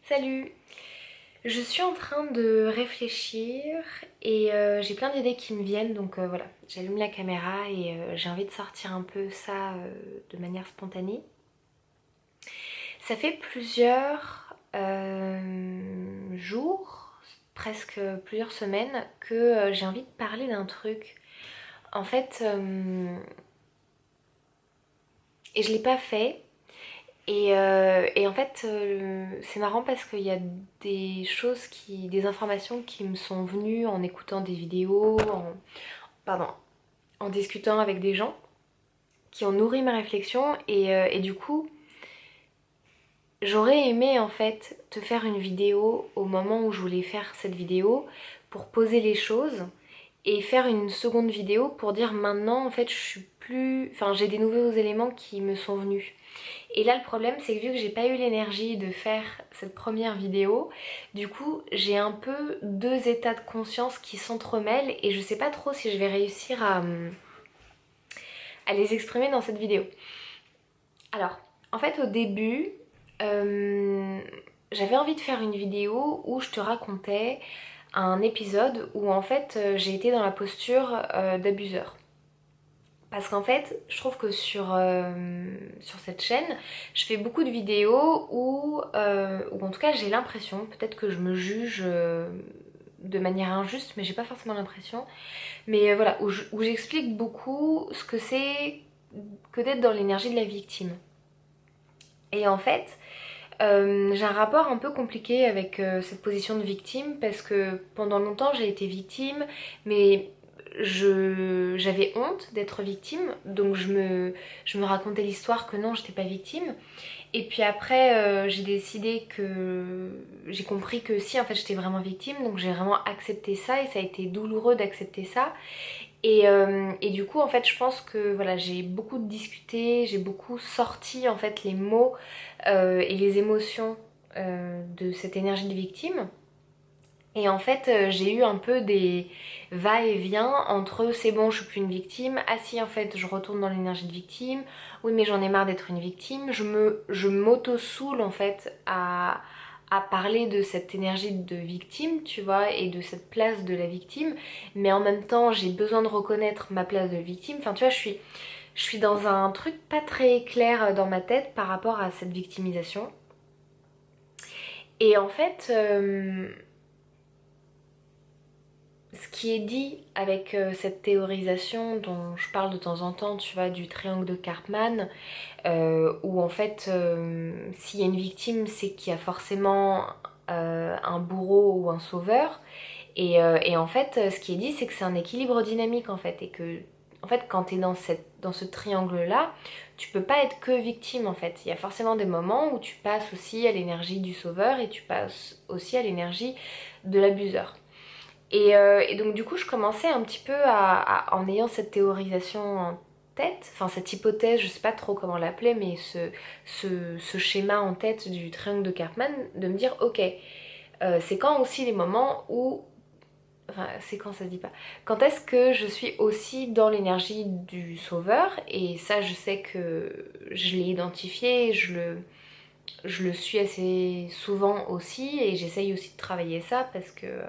Salut! Je suis en train de réfléchir et j'ai plein d'idées qui me viennent donc voilà, j'allume la caméra et j'ai envie de sortir un peu ça de manière spontanée. Ça fait plusieurs jours, presque plusieurs semaines que j'ai envie de parler d'un truc. En fait, et je l'ai pas fait. Et en fait, c'est marrant parce qu'il y a des informations qui me sont venues en écoutant des vidéos, pardon, en discutant avec des gens qui ont nourri ma réflexion et du coup, j'aurais aimé en fait te faire une vidéo au moment où je voulais faire cette vidéo pour poser les choses et faire une seconde vidéo pour dire maintenant en fait je suis plus, enfin j'ai des nouveaux éléments qui me sont venus. Et là le problème c'est que vu que j'ai pas eu l'énergie de faire cette première vidéo, du coup j'ai un peu deux états de conscience qui s'entremêlent et je sais pas trop si je vais réussir à les exprimer dans cette vidéo. Alors, en fait au début, euh, j'avais envie de faire une vidéo où je te racontais un épisode où en fait j'ai été dans la posture d'abuseur. Parce qu'en fait, je trouve que sur cette chaîne, je fais beaucoup de vidéos où en tout cas j'ai l'impression, peut-être que je me juge de manière injuste, mais j'ai pas forcément l'impression, mais voilà, où j'explique beaucoup ce que c'est que d'être dans l'énergie de la victime. Et en fait, j'ai un rapport un peu compliqué avec cette position de victime parce que pendant longtemps j'ai été victime, mais j'avais honte d'être victime, donc je me racontais l'histoire que non, j'étais pas victime. Et puis après, j'ai compris que si, en fait, j'étais vraiment victime, donc j'ai vraiment accepté ça et ça a été douloureux d'accepter ça. Et du coup, en fait, je pense que voilà, j'ai beaucoup discuté, j'ai beaucoup sorti en fait les mots et les émotions de cette énergie de victime. Et en fait, j'ai eu un peu des va-et-vient entre c'est bon, je suis plus une victime, ah si, en fait, je retourne dans l'énergie de victime, oui, mais j'en ai marre d'être une victime. Je m'auto-soule en fait à parler de cette énergie de victime, tu vois, et de cette place de la victime, mais en même temps, j'ai besoin de reconnaître ma place de victime. Enfin, tu vois, je suis dans un truc pas très clair dans ma tête par rapport à cette victimisation. Et en fait, ce qui est dit avec cette théorisation dont je parle de temps en temps, tu vois, du triangle de Karpman, où en fait, s'il y a une victime, c'est qu'il y a forcément un bourreau ou un sauveur. Et en fait, ce qui est dit, c'est que c'est un équilibre dynamique en fait, et que en fait, quand tu es dans ce triangle-là, tu peux pas être que victime en fait. Il y a forcément des moments où tu passes aussi à l'énergie du sauveur et tu passes aussi à l'énergie de l'abuseur. Et donc du coup je commençais un petit peu en ayant cette théorisation en tête, enfin cette hypothèse, je sais pas trop comment l'appeler, mais ce schéma en tête du triangle de Karpman, de me dire ok, c'est quand aussi les moments où... Enfin, c'est quand ça se dit pas. Quand est-ce que je suis aussi dans l'énergie du sauveur? Et ça, je sais que je l'ai identifié, je le suis assez souvent aussi, et j'essaye aussi de travailler ça parce que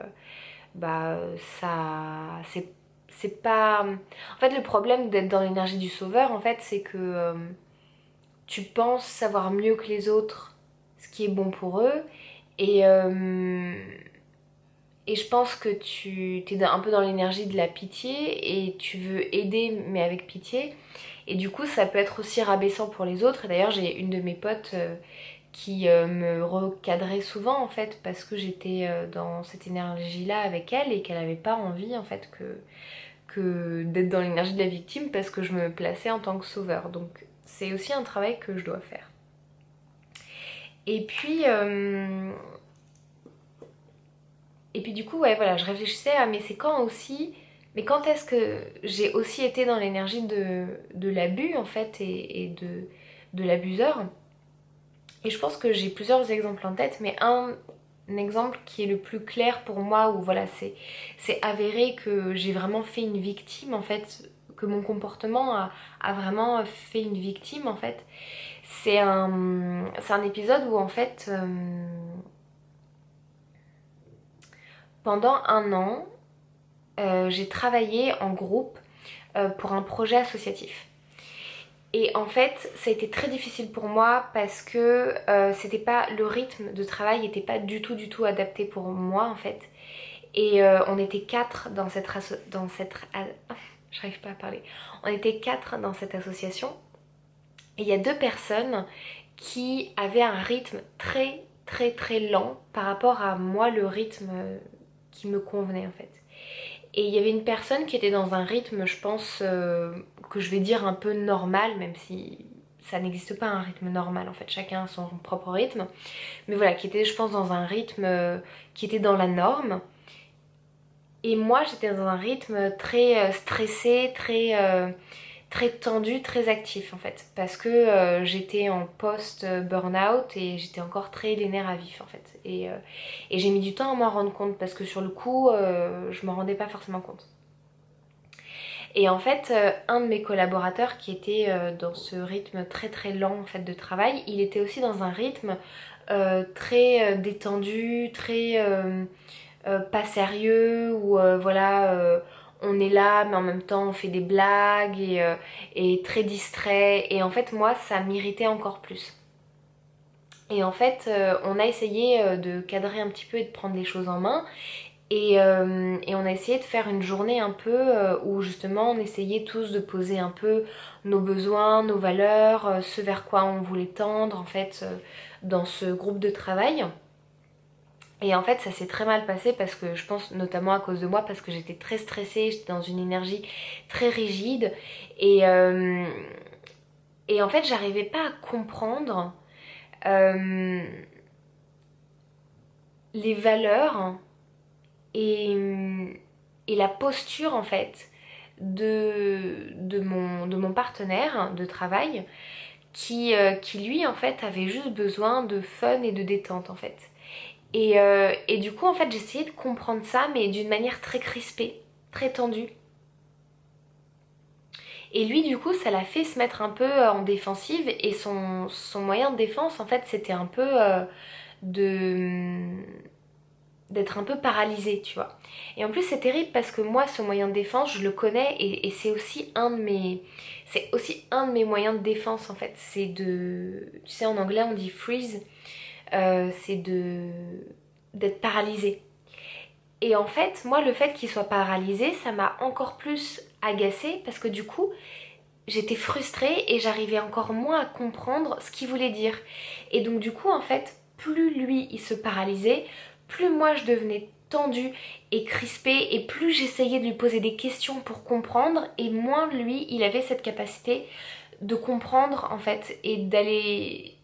bah ça c'est pas en fait le problème d'être dans l'énergie du sauveur en fait c'est que tu penses savoir mieux que les autres ce qui est bon pour eux et et je pense que tu t'es un peu dans l'énergie de la pitié et tu veux aider mais avec pitié et du coup ça peut être aussi rabaissant pour les autres. Et d'ailleurs j'ai une de mes potes qui me recadrait souvent en fait parce que j'étais dans cette énergie là avec elle et qu'elle avait pas envie en fait que d'être dans l'énergie de la victime parce que je me plaçais en tant que sauveur. Donc c'est aussi un travail que je dois faire. Et puis du coup ouais voilà, je réfléchissais à mais c'est quand aussi, mais quand est-ce que j'ai aussi été dans l'énergie de l'abus en fait et de l'abuseur. Et je pense que j'ai plusieurs exemples en tête, mais un exemple qui est le plus clair pour moi, où voilà, c'est avéré que j'ai vraiment fait une victime, en fait, que mon comportement a vraiment fait une victime, en fait. C'est un épisode où, en fait, pendant un an, j'ai travaillé en groupe pour un projet associatif. Et en fait, ça a été très difficile pour moi parce que c'était pas, le rythme de travail n'était pas du tout adapté pour moi en fait. Et on était quatre j'arrive pas à parler. On était quatre dans cette association. Et il y a deux personnes qui avaient un rythme très lent par rapport à moi, le rythme qui me convenait en fait. Et il y avait une personne qui était dans un rythme, je pense, que je vais dire un peu normal, même si ça n'existe pas un rythme normal en fait, chacun a son propre rythme. Mais voilà, qui était, je pense, dans un rythme qui était dans la norme. Et moi, j'étais dans un rythme très stressé, très tendu, très actif en fait. Parce que j'étais en post-burnout et j'étais encore très les nerfs à vif en fait. Et j'ai mis du temps à m'en rendre compte parce que sur le coup, je m'en rendais pas forcément compte. Et en fait, un de mes collaborateurs qui était dans ce rythme très lent en fait de travail, il était aussi dans un rythme très détendu, très pas sérieux, où voilà, on est là, mais en même temps on fait des blagues et très distrait. Et en fait, moi, ça m'irritait encore plus. Et en fait, on a essayé de cadrer un petit peu et de prendre les choses en main. Et on a essayé de faire une journée un peu où justement on essayait tous de poser un peu nos besoins, nos valeurs, ce vers quoi on voulait tendre en fait dans ce groupe de travail. Et en fait ça s'est très mal passé parce que je pense notamment à cause de moi parce que j'étais très stressée, j'étais dans une énergie très rigide et, euh, et en fait j'arrivais pas à comprendre euh, les valeurs et, et la posture en fait de mon partenaire de travail qui lui en fait avait juste besoin de fun et de détente en fait. Et du coup en fait j'essayais de comprendre ça mais d'une manière très crispée, très tendue. Et lui du coup ça l'a fait se mettre un peu en défensive et son moyen de défense en fait c'était un peu de d'être un peu paralysée, tu vois. Et en plus c'est terrible parce que moi ce moyen de défense je le connais et c'est aussi un de mes moyens de défense en fait. C'est de, tu sais en anglais on dit freeze, c'est de d'être paralysé. Et en fait moi le fait qu'il soit paralysé ça m'a encore plus agacée parce que du coup j'étais frustrée et j'arrivais encore moins à comprendre ce qu'il voulait dire. Et donc du coup en fait plus lui il se paralysait, plus moi je devenais tendue et crispée et plus j'essayais de lui poser des questions pour comprendre et moins lui il avait cette capacité de comprendre en fait et d'aller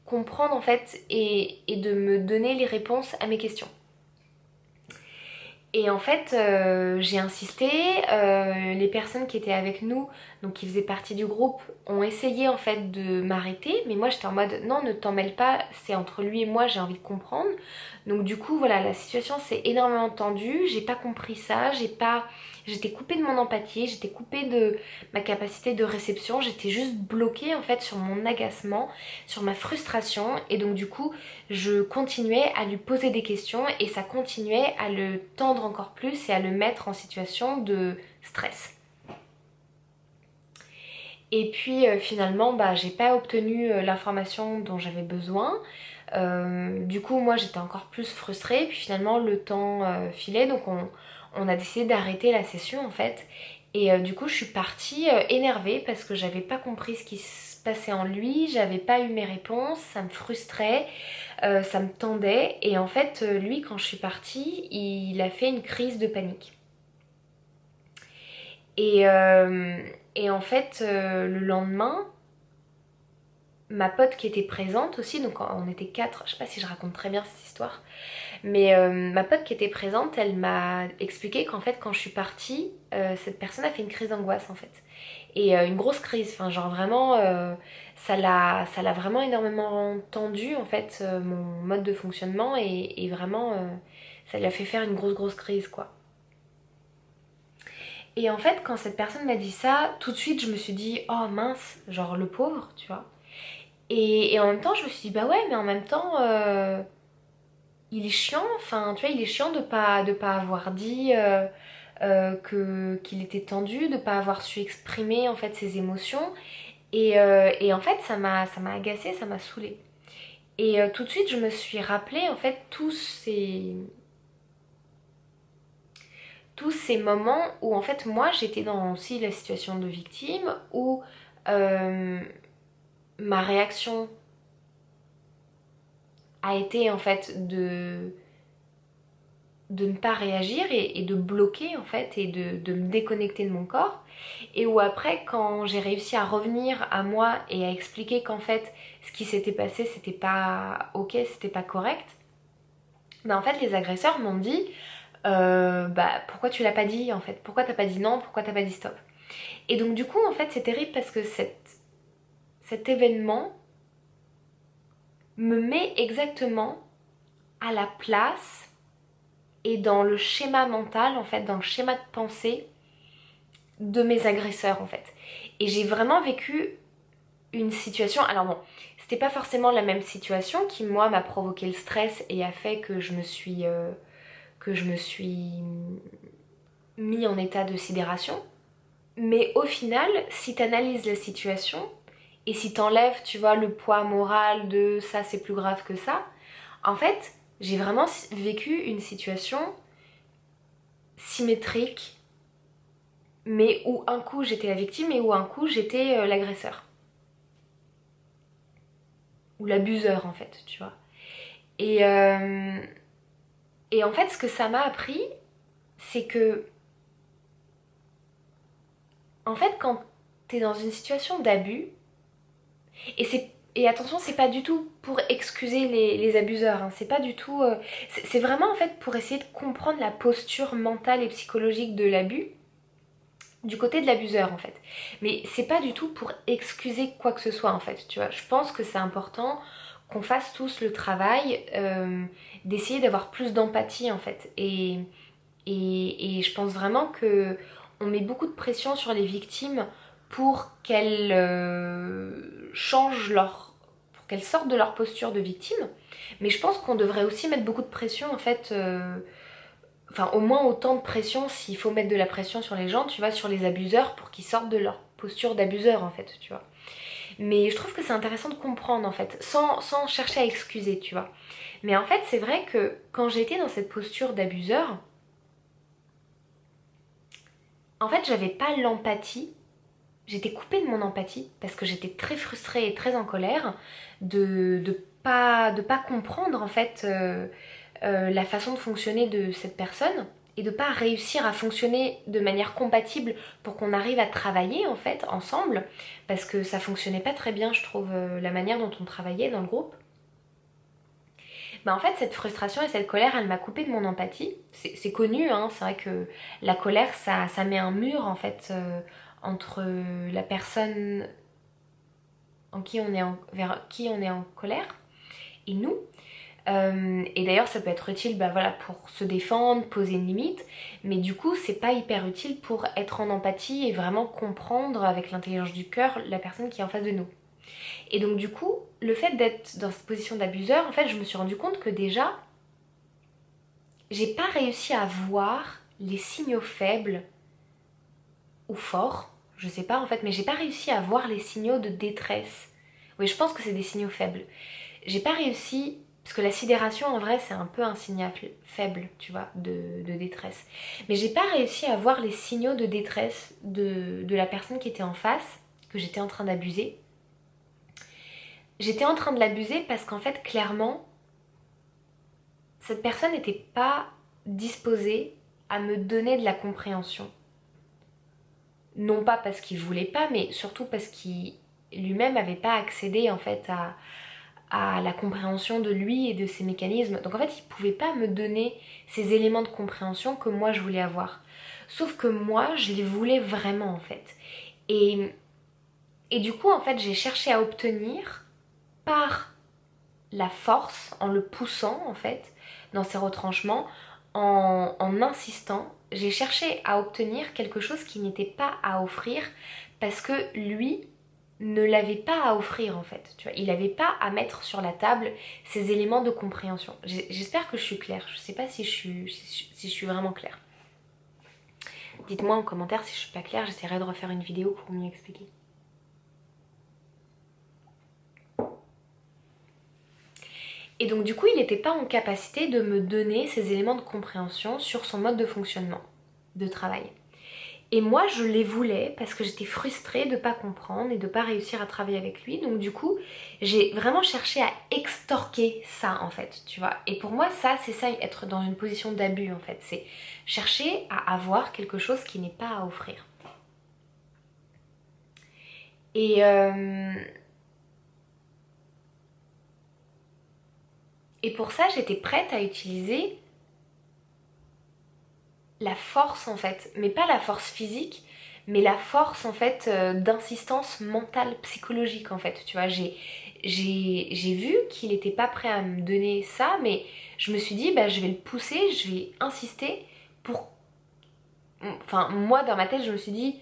comprendre en fait et de me donner les réponses à mes questions. Et en fait, j'ai insisté, les personnes qui étaient avec nous, donc qui faisaient partie du groupe, ont essayé en fait de m'arrêter, mais moi j'étais en mode non, ne t'en mêle pas, c'est entre lui et moi, j'ai envie de comprendre. Donc du coup, voilà, la situation s'est énormément tendue, j'ai pas compris ça, j'étais coupée de mon empathie, j'étais coupée de ma capacité de réception, j'étais juste bloquée en fait sur mon agacement, sur ma frustration, et donc du coup, je continuais à lui poser des questions et ça continuait à le tendre encore plus et à le mettre en situation de stress. Et puis finalement, bah, j'ai pas obtenu l'information dont j'avais besoin. Du coup, moi j'étais encore plus frustrée. Puis finalement, le temps filait, donc on a décidé d'arrêter la session en fait. Et du coup, je suis partie énervée parce que j'avais pas compris ce qui se passait en lui, j'avais pas eu mes réponses, ça me frustrait, ça me tendait. Et en fait, lui, quand je suis partie, il a fait une crise de panique. Et, euh, et en fait, le lendemain, ma pote qui était présente aussi, donc on était quatre, je sais pas si je raconte très bien cette histoire, mais ma pote qui était présente, elle m'a expliqué qu'en fait quand je suis partie, cette personne a fait une crise d'angoisse en fait. Et une grosse crise, enfin genre vraiment, ça l'a vraiment énormément tendu en fait, mon mode de fonctionnement et vraiment, ça lui a fait faire une grosse crise quoi. Et en fait quand cette personne m'a dit ça, tout de suite je me suis dit, oh mince, genre le pauvre, tu vois. Et en même temps, je me suis dit, bah ouais, mais en même temps, il est chiant, enfin tu vois, il est chiant de pas avoir dit qu'il était tendu, de pas avoir su exprimer en fait ses émotions. Et en fait ça m'a agacée, ça m'a saoulée. Et tout de suite je me suis rappelé en fait tous ces moments où en fait moi j'étais dans aussi la situation de victime, où euh, ma réaction a été en fait de ne pas réagir et de bloquer en fait et de me déconnecter de mon corps, et où après quand j'ai réussi à revenir à moi et à expliquer qu'en fait ce qui s'était passé c'était pas ok, c'était pas correct, ben en fait les agresseurs m'ont dit bah pourquoi tu l'as pas dit en fait, pourquoi t'as pas dit non, pourquoi t'as pas dit stop. Et donc du coup en fait c'est terrible parce que cet événement me met exactement à la place et dans le schéma mental en fait, dans le schéma de pensée de mes agresseurs en fait. Et j'ai vraiment vécu une situation, alors bon, c'était pas forcément la même situation qui moi m'a provoqué le stress et a fait que je me suis mis en état de sidération. Mais au final, si t'analyses la situation et si t'enlèves, tu vois, le poids moral de ça c'est plus grave que ça, en fait, j'ai vraiment vécu une situation symétrique, mais où un coup j'étais la victime et où un coup j'étais l'agresseur. Ou l'abuseur en fait, tu vois. Et, euh, et en fait, ce que ça m'a appris, c'est que, en fait, quand t'es dans une situation d'abus, et attention, c'est pas du tout pour excuser les abuseurs, hein, c'est pas du tout. C'est vraiment en fait pour essayer de comprendre la posture mentale et psychologique de l'abus, du côté de l'abuseur en fait. Mais c'est pas du tout pour excuser quoi que ce soit en fait, tu vois. Je pense que c'est important qu'on fasse tous le travail d'essayer d'avoir plus d'empathie en fait. Et je pense vraiment que on met beaucoup de pression sur les victimes pour qu'elles changent pour qu'elles sortent de leur posture de victime. Mais je pense qu'on devrait aussi mettre beaucoup de pression en fait. Enfin, au moins autant de pression, s'il faut mettre de la pression sur les gens, tu vois, sur les abuseurs pour qu'ils sortent de leur posture d'abuseur en fait, tu vois. Mais je trouve que c'est intéressant de comprendre en fait, sans chercher à excuser, tu vois. Mais en fait, c'est vrai que quand j'étais dans cette posture d'abuseur, en fait, j'avais pas l'empathie. J'étais coupée de mon empathie parce que j'étais très frustrée et très en colère de pas comprendre en fait la façon de fonctionner de cette personne et de pas réussir à fonctionner de manière compatible pour qu'on arrive à travailler en fait ensemble, parce que ça fonctionnait pas très bien je trouve la manière dont on travaillait dans le groupe. Bah en fait cette frustration et cette colère elle m'a coupée de mon empathie. C'est connu hein, c'est vrai que la colère ça met un mur en fait entre la personne vers qui on est en colère et nous. Et d'ailleurs, ça peut être utile bah, voilà, pour se défendre, poser une limite, mais du coup, c'est pas hyper utile pour être en empathie et vraiment comprendre avec l'intelligence du cœur la personne qui est en face de nous. Et donc, du coup, le fait d'être dans cette position d'abuseur, en fait, je me suis rendu compte que déjà, j'ai pas réussi à voir les signaux faibles ou forts, je sais pas en fait, mais j'ai pas réussi à voir les signaux de détresse. Oui, je pense que c'est des signaux faibles. J'ai pas réussi, parce que la sidération en vrai c'est un peu un signal faible, tu vois, de détresse. Mais j'ai pas réussi à voir les signaux de détresse de la personne qui était en face, que j'étais en train d'abuser. J'étais en train de l'abuser parce qu'en fait clairement, cette personne n'était pas disposée à me donner de la compréhension. Non pas parce qu'il voulait pas, mais surtout parce qu'il lui-même n'avait pas accédé en fait à la compréhension de lui et de ses mécanismes. Donc en fait, il pouvait pas me donner ces éléments de compréhension que moi je voulais avoir. Sauf que moi, je les voulais vraiment en fait. Et, et du coup, en fait, j'ai cherché à obtenir par la force, en le poussant en fait, dans ses retranchements, en insistant, j'ai cherché à obtenir quelque chose qui n'était pas à offrir parce que lui, ne l'avait pas à offrir en fait, tu vois. Il n'avait pas à mettre sur la table ces éléments de compréhension. J'espère que je suis claire, je sais pas si je suis vraiment claire. Dites-moi en commentaire si je suis pas claire, j'essaierai de refaire une vidéo pour mieux expliquer. Et donc du coup, il n'était pas en capacité de me donner ces éléments de compréhension sur son mode de fonctionnement, de travail. Et moi, je les voulais parce que j'étais frustrée de ne pas comprendre et de ne pas réussir à travailler avec lui. Donc du coup, j'ai vraiment cherché à extorquer ça en fait, tu vois. Et pour moi, ça, c'est ça, être dans une position d'abus en fait. C'est chercher à avoir quelque chose qui n'est pas à offrir. Et, et pour ça, j'étais prête à utiliser la force en fait, mais pas la force physique, mais la force en fait d'insistance mentale, psychologique en fait, tu vois, j'ai vu qu'il était pas prêt à me donner ça, mais je me suis dit, bah je vais le pousser, je vais insister pour... Enfin, moi dans ma tête, je me suis dit,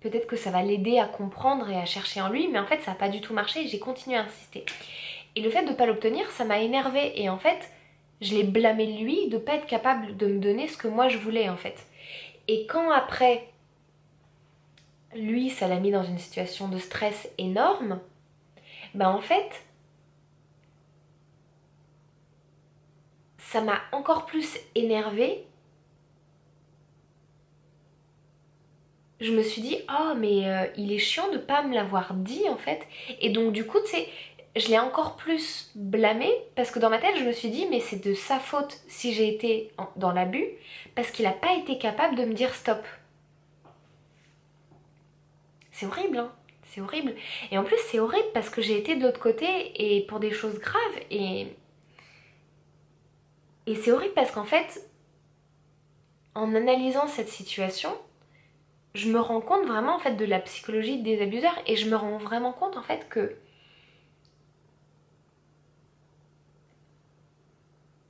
peut-être que ça va l'aider à comprendre et à chercher en lui, mais en fait ça n'a pas du tout marché et j'ai continué à insister. Et le fait de ne pas l'obtenir, ça m'a énervée et en fait, je l'ai blâmé lui de ne pas être capable de me donner ce que moi je voulais en fait. Et quand après, lui, ça l'a mis dans une situation de stress énorme, bah en fait, ça m'a encore plus énervée. Je me suis dit, oh mais il est chiant de pas me l'avoir dit en fait. Et donc du coup, tu sais, je l'ai encore plus blâmé parce que dans ma tête, je me suis dit, mais c'est de sa faute si j'ai été dans l'abus parce qu'il n'a pas été capable de me dire stop. C'est horrible, hein. C'est horrible. Et en plus, c'est horrible parce que j'ai été de l'autre côté et pour des choses graves. Et c'est horrible parce qu'en fait, en analysant cette situation, je me rends compte vraiment en fait de la psychologie des abuseurs et je me rends vraiment compte en fait que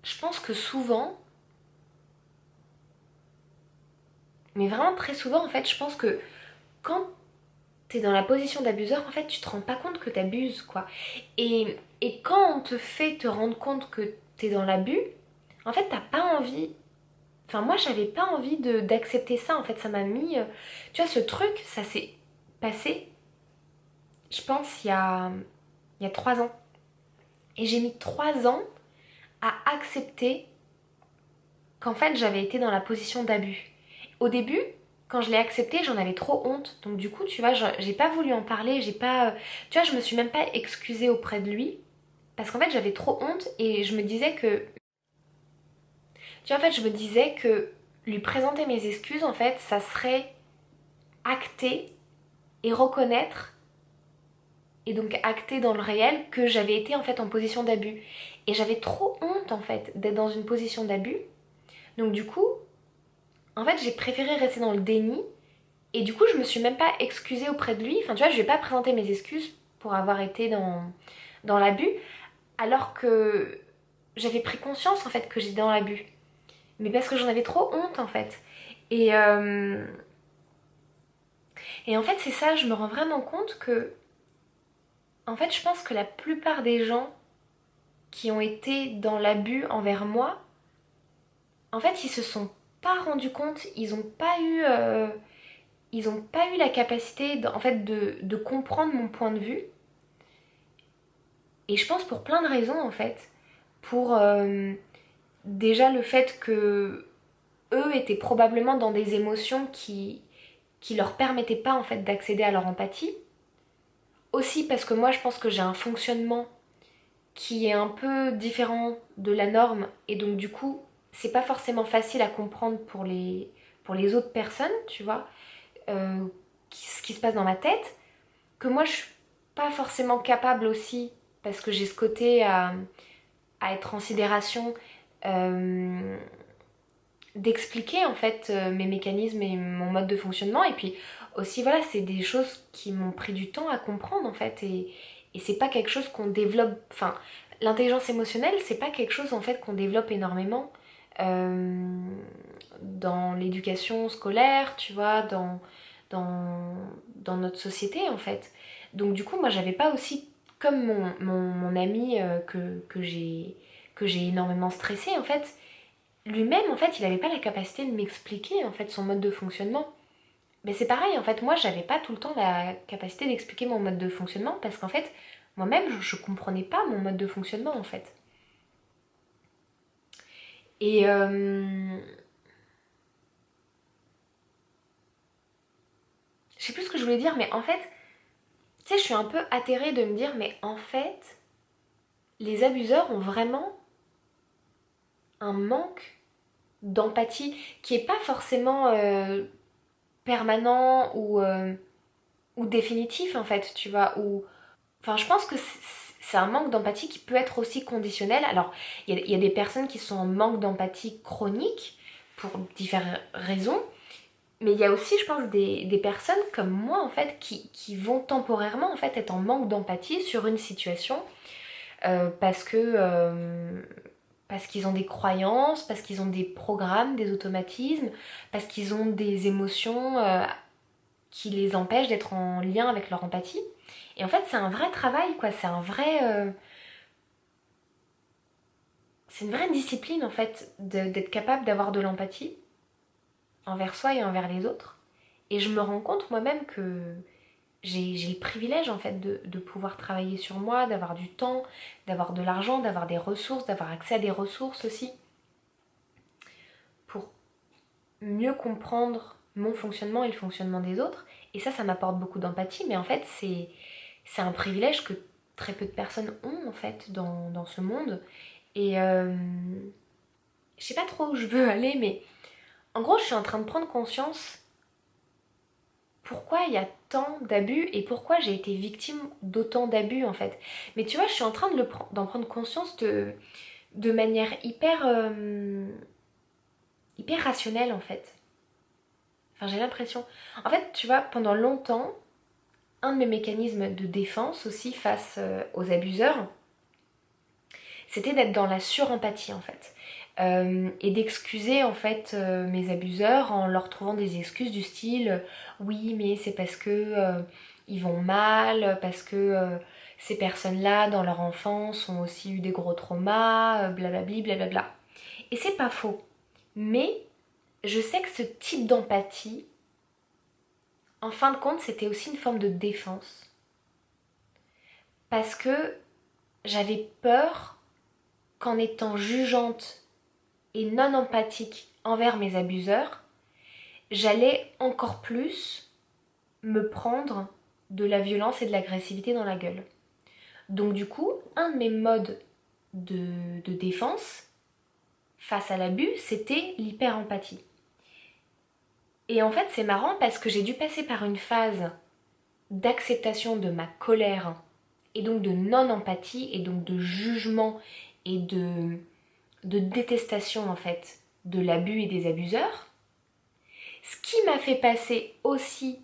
je pense que souvent, mais vraiment très souvent en fait, je pense que quand t'es dans la position d'abuseur, en fait, tu te rends pas compte que t'abuses, quoi. Et quand on te fait te rendre compte que t'es dans l'abus, en fait, t'as pas envie... Enfin, moi, j'avais pas envie d'accepter ça, en fait, ça m'a mis... Tu vois, ce truc, ça s'est passé, je pense, il y a 3 ans. Et j'ai mis 3 ans à accepter qu'en fait, j'avais été dans la position d'abus. Au début, quand je l'ai accepté, j'en avais trop honte. Donc du coup, tu vois, j'ai pas voulu en parler, j'ai pas... Tu vois, je me suis même pas excusée auprès de lui. Parce qu'en fait, j'avais trop honte et je me disais que... Tu vois, en fait, je me disais que lui présenter mes excuses, en fait, ça serait acter et reconnaître, et donc acter dans le réel, que j'avais été en fait en position d'abus. Et j'avais trop honte, en fait, d'être dans une position d'abus. Donc du coup, en fait, j'ai préféré rester dans le déni. Et du coup, je me suis même pas excusée auprès de lui. Enfin, tu vois, je vais pas présenter mes excuses pour avoir été dans l'abus, alors que j'avais pris conscience en fait que j'étais dans l'abus. Mais parce que j'en avais trop honte en fait. Et, euh, et en fait, c'est ça, je me rends vraiment compte que, en fait, je pense que la plupart des gens qui ont été dans l'abus envers moi, en fait, ils se sont pas rendus compte, ils ont pas eu la capacité en fait de comprendre mon point de vue. Et je pense pour plein de raisons en fait. Pour déjà le fait que eux étaient probablement dans des émotions qui leur permettaient pas en fait d'accéder à leur empathie. Aussi parce que moi je pense que j'ai un fonctionnement qui est un peu différent de la norme et donc du coup c'est pas forcément facile à comprendre pour les autres personnes, tu vois, euh, ce qui se passe dans ma tête, que moi je suis pas forcément capable aussi parce que j'ai ce côté à être en sidération, euh, d'expliquer en fait mes mécanismes et mon mode de fonctionnement. Et puis aussi, voilà, c'est des choses qui m'ont pris du temps à comprendre en fait. Et c'est pas quelque chose qu'on développe. Enfin, l'intelligence émotionnelle, c'est pas quelque chose en fait qu'on développe énormément euh, dans l'éducation scolaire, tu vois, dans notre société en fait. Donc du coup, moi, j'avais pas aussi, comme mon ami que j'ai énormément stressé, en fait, lui-même, en fait, il avait pas la capacité de m'expliquer, en fait, son mode de fonctionnement. Mais c'est pareil, en fait, moi, j'avais pas tout le temps la capacité d'expliquer mon mode de fonctionnement parce qu'en fait, moi-même, je comprenais pas mon mode de fonctionnement, en fait. Et je sais plus ce que je voulais dire, mais en fait, tu sais, je suis un peu atterrée de me dire, mais en fait, les abuseurs ont vraiment un manque d'empathie qui est pas forcément permanent ou définitif, en fait, tu vois, ou enfin, je pense que c'est un manque d'empathie qui peut être aussi conditionnel. Alors, il y a des personnes qui sont en manque d'empathie chronique pour différentes raisons, mais il y a aussi, je pense, des personnes comme moi, en fait, qui vont temporairement, en fait, être en manque d'empathie sur une situation parce que... parce qu'ils ont des croyances, parce qu'ils ont des programmes, des automatismes, parce qu'ils ont des émotions qui les empêchent d'être en lien avec leur empathie. Et en fait, c'est un vrai travail, quoi. C'est une vraie discipline, en fait, d'être capable d'avoir de l'empathie envers soi et envers les autres. Et je me rends compte moi-même que j'ai le privilège, en fait, de pouvoir travailler sur moi, d'avoir du temps, d'avoir de l'argent, d'avoir des ressources, d'avoir accès à des ressources aussi, pour mieux comprendre mon fonctionnement et le fonctionnement des autres. Et ça m'apporte beaucoup d'empathie, mais en fait, c'est un privilège que très peu de personnes ont, en fait, dans ce monde. Et je sais pas trop où je veux aller, mais en gros, je suis en train de prendre conscience pourquoi il y a tant d'abus et pourquoi j'ai été victime d'autant d'abus, en fait. Mais tu vois, je suis en train d'en prendre conscience de manière hyper rationnelle, en fait. Enfin, j'ai l'impression. En fait, tu vois, pendant longtemps, un de mes mécanismes de défense aussi face aux abuseurs, c'était d'être dans la surempathie, en fait. Et d'excuser en fait mes abuseurs en leur trouvant des excuses du style oui mais c'est parce que ils vont mal, parce que ces personnes-là dans leur enfance ont aussi eu des gros traumas, blablabli blablabla. Et c'est pas faux. Mais je sais que ce type d'empathie, en fin de compte, c'était aussi une forme de défense. Parce que j'avais peur qu'en étant jugeante et non empathique envers mes abuseurs, j'allais encore plus me prendre de la violence et de l'agressivité dans la gueule. Donc du coup, un de mes modes de défense face à l'abus, c'était l'hyper-empathie. Et en fait, c'est marrant parce que j'ai dû passer par une phase d'acceptation de ma colère et donc de non-empathie et donc de jugement et de détestation en fait de l'abus et des abuseurs. Ce qui m'a fait passer aussi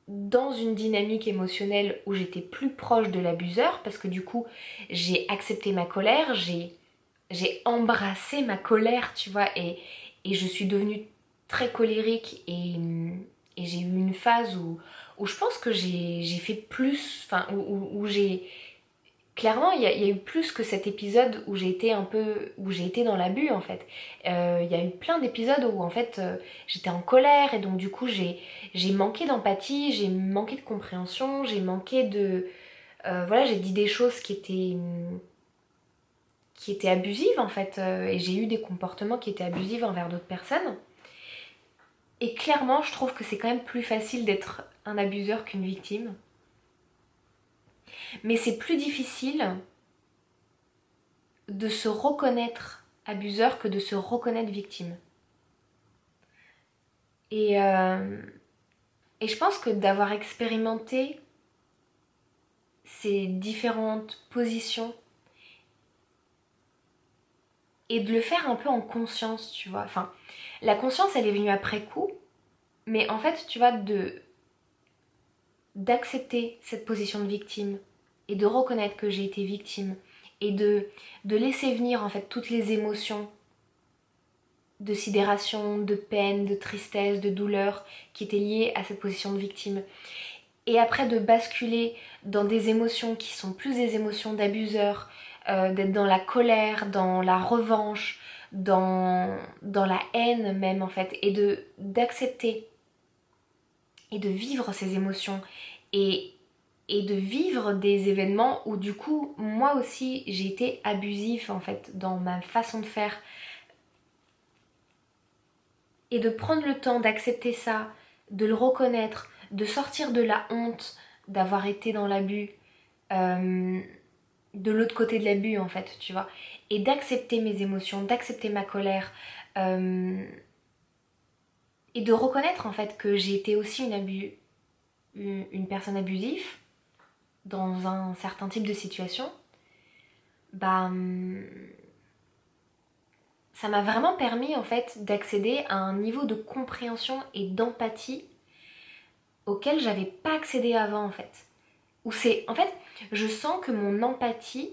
dans une dynamique émotionnelle où j'étais plus proche de l'abuseur parce que du coup j'ai accepté ma colère, j'ai embrassé ma colère, tu vois, et je suis devenue très colérique et j'ai eu une phase où je pense que j'ai fait plus, enfin où j'ai clairement, il y a eu plus que cet épisode où j'ai été un peu, où j'ai été dans l'abus en fait. Il y a eu plein d'épisodes où en fait j'étais en colère et donc du coup j'ai manqué d'empathie, j'ai manqué de compréhension, j'ai manqué de, voilà, j'ai dit des choses qui étaient abusives en fait et j'ai eu des comportements qui étaient abusifs envers d'autres personnes. Et clairement, je trouve que c'est quand même plus facile d'être un abuseur qu'une victime. Mais c'est plus difficile de se reconnaître abuseur que de se reconnaître victime. Et, euh, et je pense que d'avoir expérimenté ces différentes positions et de le faire un peu en conscience, tu vois. Enfin, la conscience, elle est venue après coup, mais en fait, tu vois, d'accepter cette position de victime et de reconnaître que j'ai été victime et de laisser venir en fait toutes les émotions de sidération, de peine, de tristesse, de douleur qui étaient liées à cette position de victime. et après de basculer dans des émotions qui sont plus des émotions d'abuseur, d'être dans la colère, dans la revanche, dans la haine même en fait, et d'accepter et de vivre ces émotions et, et de vivre des événements où du coup moi aussi j'ai été abusif en fait dans ma façon de faire, et de prendre le temps d'accepter ça, de le reconnaître, de sortir de la honte d'avoir été dans l'abus, euh, de l'autre côté de l'abus en fait, tu vois, et d'accepter mes émotions, d'accepter ma colère, euh, et de reconnaître en fait que j'ai été aussi une personne abusive dans un certain type de situation. Bah ça m'a vraiment permis en fait d'accéder à un niveau de compréhension et d'empathie auquel j'avais pas accédé avant en fait. Où c'est en fait, je sens que mon empathie,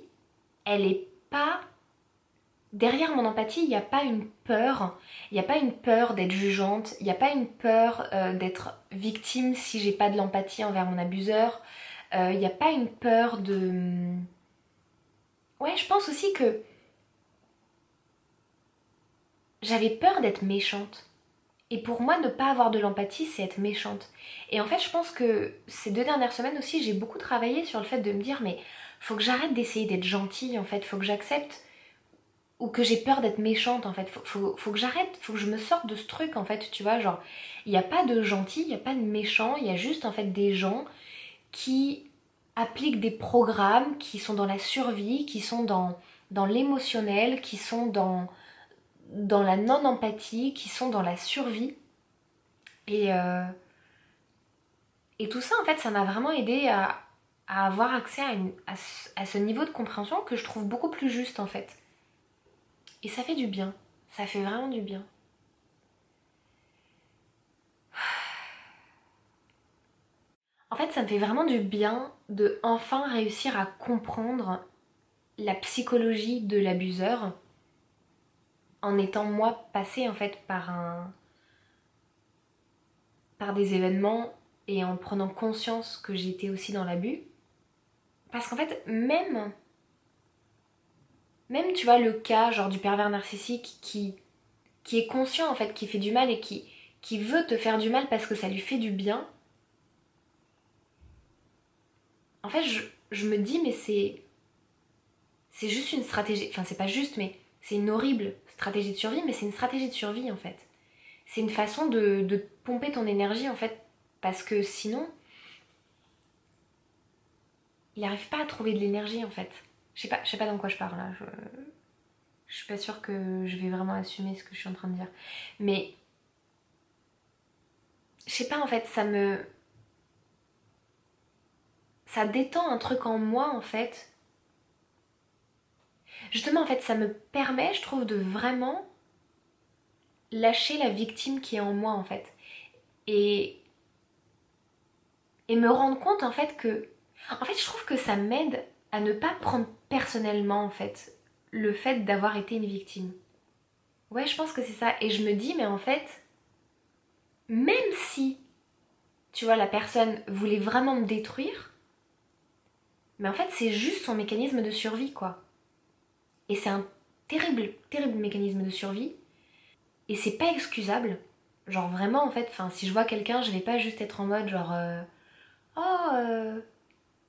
elle est pas derrière mon empathie, il n'y a pas une peur, il n'y a pas une peur d'être jugeante, il n'y a pas une peur d'être victime si j'ai pas de l'empathie envers mon abuseur, il n'y a pas une peur de... Ouais, je pense aussi que j'avais peur d'être méchante. Et pour moi, ne pas avoir de l'empathie, c'est être méchante. Et en fait, je pense que ces 2 dernières semaines aussi, j'ai beaucoup travaillé sur le fait de me dire, mais faut que j'arrête d'essayer d'être gentille, en fait, faut que j'accepte, ou que j'ai peur d'être méchante, en fait, faut que j'arrête, faut que je me sorte de ce truc, en fait, tu vois, genre, il n'y a pas de gentil, il n'y a pas de méchant, il y a juste, en fait, des gens qui appliquent des programmes, qui sont dans la survie, qui sont dans l'émotionnel, qui sont dans la non-empathie, qui sont dans la survie. Et, euh, et tout ça, en fait, ça m'a vraiment aidé à avoir accès à ce niveau de compréhension que je trouve beaucoup plus juste, en fait. Et ça fait du bien. Ça fait vraiment du bien. En fait, ça me fait vraiment du bien de enfin réussir à comprendre la psychologie de l'abuseur en étant moi passée en fait par des événements et en prenant conscience que j'étais aussi dans l'abus. Parce qu'en fait, même tu vois le cas genre du pervers narcissique qui est conscient en fait, qui fait du mal et qui veut te faire du mal parce que ça lui fait du bien, en fait je me dis mais c'est juste une stratégie, enfin c'est pas juste mais c'est une horrible stratégie de survie, mais c'est une stratégie de survie en fait. C'est une façon de pomper ton énergie en fait, parce que sinon il n'arrive pas à trouver de l'énergie en fait. Je sais pas dans quoi je parle là, je suis pas sûre que je vais vraiment assumer ce que je suis en train de dire. Mais je sais pas en fait, ça détend un truc en moi en fait. Justement en fait ça me permet je trouve de vraiment lâcher la victime qui est en moi en fait. Et, et me rendre compte en fait que... En fait je trouve que ça m'aide à ne pas prendre personnellement en fait le fait d'avoir été une victime. Ouais je pense que c'est ça. Et je me dis mais en fait, même si tu vois la personne voulait vraiment me détruire, mais en fait c'est juste son mécanisme de survie quoi. Et c'est un terrible, terrible mécanisme de survie. Et c'est pas excusable. Genre vraiment en fait, enfin si je vois quelqu'un, je vais pas juste être en mode genre oh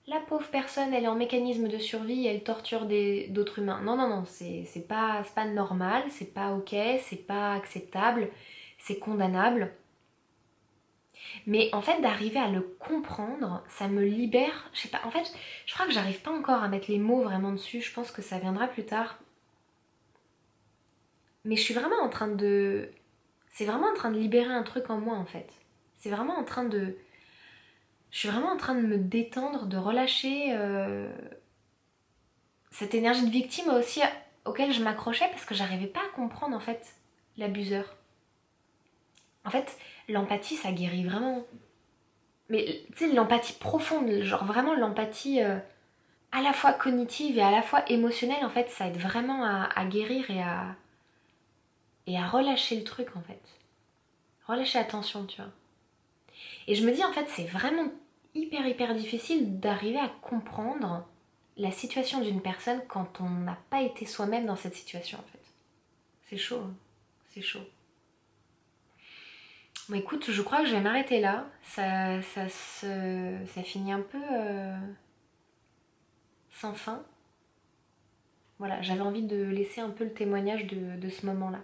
la pauvre personne, elle est en mécanisme de survie, elle torture d'autres humains. Non non non, c'est pas normal, c'est pas ok, c'est pas acceptable, c'est condamnable. Mais en fait d'arriver à le comprendre, ça me libère. Je sais pas, en fait, je crois que j'arrive pas encore à mettre les mots vraiment dessus. Je pense que ça viendra plus tard. Mais je suis vraiment en train de c'est vraiment en train de libérer un truc en moi en fait. C'est vraiment en train de... Je suis vraiment en train de me détendre, de relâcher cette énergie de victime aussi auquel je m'accrochais parce que j'arrivais pas à comprendre en fait l'abuseur. En fait, l'empathie ça guérit vraiment. Mais tu sais, l'empathie profonde, genre vraiment l'empathie à la fois cognitive et à la fois émotionnelle, en fait, ça aide vraiment à guérir et à relâcher le truc en fait. Relâcher la tension, tu vois. Et je me dis en fait c'est vraiment hyper difficile d'arriver à comprendre la situation d'une personne quand on n'a pas été soi-même dans cette situation en fait. C'est chaud, hein. C'est chaud. Bon écoute, je crois que je vais m'arrêter là. Ça finit un peu sans fin. Voilà, j'avais envie de laisser un peu le témoignage de ce moment-là.